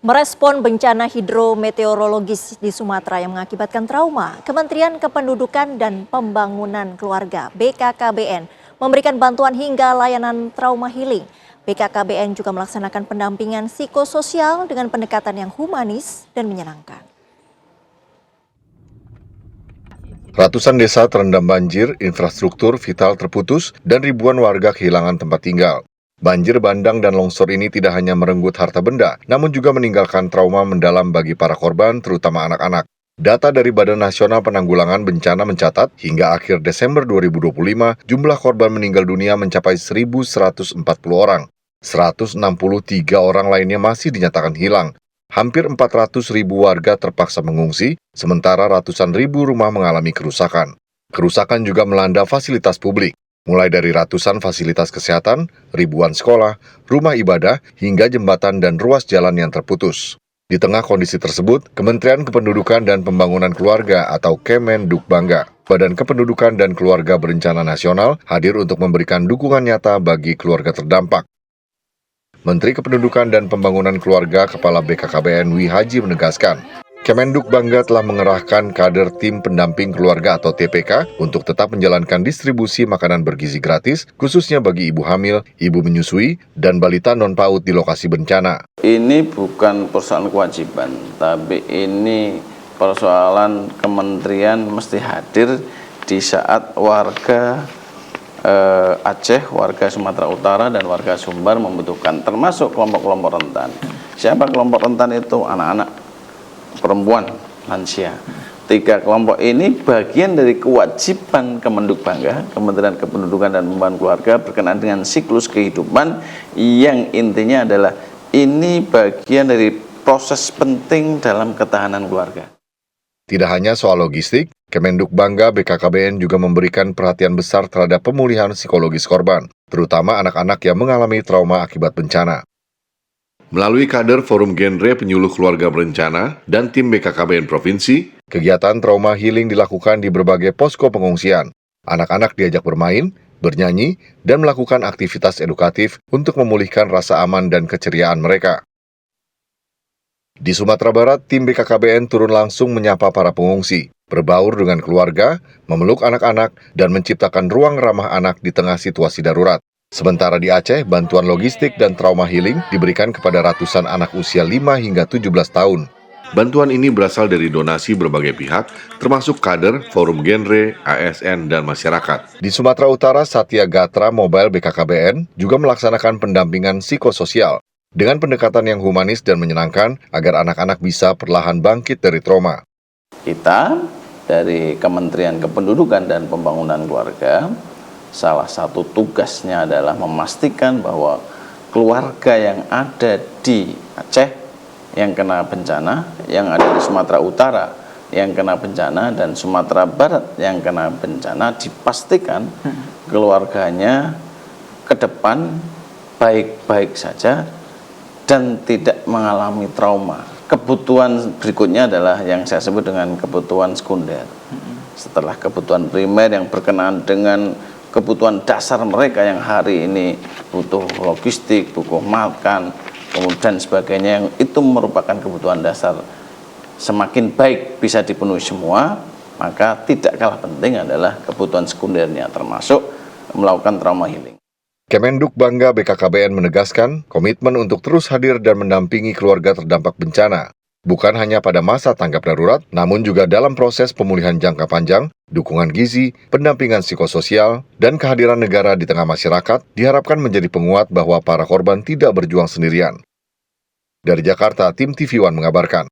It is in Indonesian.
Merespon bencana hidrometeorologis di Sumatera yang mengakibatkan trauma, Kementerian Kependudukan dan Pembangunan Keluarga (BKKBN) memberikan bantuan hingga layanan trauma healing. BKKBN juga melaksanakan pendampingan psikososial dengan pendekatan yang humanis dan menyenangkan. Ratusan desa terendam banjir, infrastruktur vital terputus, dan ribuan warga kehilangan tempat tinggal. Banjir bandang dan longsor ini tidak hanya merenggut harta benda, namun juga meninggalkan trauma mendalam bagi para korban, terutama anak-anak. Data dari Badan Nasional Penanggulangan Bencana mencatat, hingga akhir Desember 2025, jumlah korban meninggal dunia mencapai 1.140 orang. 163 orang lainnya masih dinyatakan hilang. Hampir 400.000 warga terpaksa mengungsi, sementara ratusan ribu rumah mengalami kerusakan. Kerusakan juga melanda fasilitas publik, mulai dari ratusan fasilitas kesehatan, ribuan sekolah, rumah ibadah, hingga jembatan dan ruas jalan yang terputus. Di tengah kondisi tersebut, Kementerian Kependudukan dan Pembangunan Keluarga atau Kemendukbangga, Badan Kependudukan dan Keluarga Berencana Nasional, hadir untuk memberikan dukungan nyata bagi keluarga terdampak. Menteri Kependudukan dan Pembangunan Keluarga Kepala BKKBN Wi Haji menegaskan, Kemendukbangga telah mengerahkan kader tim pendamping keluarga atau TPK untuk tetap menjalankan distribusi makanan bergizi gratis, khususnya bagi ibu hamil, ibu menyusui, dan balita non-PAUD di lokasi bencana. Ini bukan persoalan kewajiban, tapi ini persoalan kementerian mesti hadir di saat warga Aceh, warga Sumatera Utara, dan warga Sumbar membutuhkan, termasuk kelompok-kelompok rentan. Siapa kelompok rentan itu? Anak-anak, perempuan, lansia. 3 kelompok ini bagian dari kewajiban Kemendukbangga, Kementerian Kependudukan dan Pembangunan Keluarga, berkenaan dengan siklus kehidupan yang intinya adalah ini bagian dari proses penting dalam ketahanan keluarga. Tidak hanya soal logistik, Kemendukbangga BKKBN juga memberikan perhatian besar terhadap pemulihan psikologis korban, terutama anak-anak yang mengalami trauma akibat bencana. Melalui kader Forum Genre Penyuluh Keluarga Berencana dan tim BKKBN Provinsi, kegiatan trauma healing dilakukan di berbagai posko pengungsian. Anak-anak diajak bermain, bernyanyi, dan melakukan aktivitas edukatif untuk memulihkan rasa aman dan keceriaan mereka. Di Sumatera Barat, tim BKKBN turun langsung menyapa para pengungsi, berbaur dengan keluarga, memeluk anak-anak, dan menciptakan ruang ramah anak di tengah situasi darurat. Sementara di Aceh, bantuan logistik dan trauma healing diberikan kepada ratusan anak usia 5 hingga 17 tahun. Bantuan ini berasal dari donasi berbagai pihak, termasuk kader, forum genre, ASN, dan masyarakat. Di Sumatera Utara, Satya Gatra Mobile BKKBN juga melaksanakan pendampingan psikososial dengan pendekatan yang humanis dan menyenangkan agar anak-anak bisa perlahan bangkit dari trauma. Kita dari Kementerian Kependudukan dan Pembangunan Keluarga, salah satu tugasnya adalah memastikan bahwa keluarga yang ada di Aceh yang kena bencana, yang ada di Sumatera Utara yang kena bencana, dan Sumatera Barat yang kena bencana, dipastikan keluarganya ke depan baik-baik saja dan tidak mengalami trauma. Kebutuhan berikutnya adalah yang saya sebut dengan kebutuhan sekunder. Setelah kebutuhan primer yang berkenaan dengan kebutuhan dasar mereka yang hari ini butuh logistik, butuh makan, kemudian sebagainya, yang itu merupakan kebutuhan dasar. Semakin baik bisa dipenuhi semua, maka tidak kalah penting adalah kebutuhan sekundernya, termasuk melakukan trauma healing. Kemendukbangga BKKBN menegaskan komitmen untuk terus hadir dan mendampingi keluarga terdampak bencana, bukan hanya pada masa tanggap darurat, namun juga dalam proses pemulihan jangka panjang, dukungan gizi, pendampingan psikososial, dan kehadiran negara di tengah masyarakat diharapkan menjadi penguat bahwa para korban tidak berjuang sendirian. Dari Jakarta, tim TV One mengabarkan.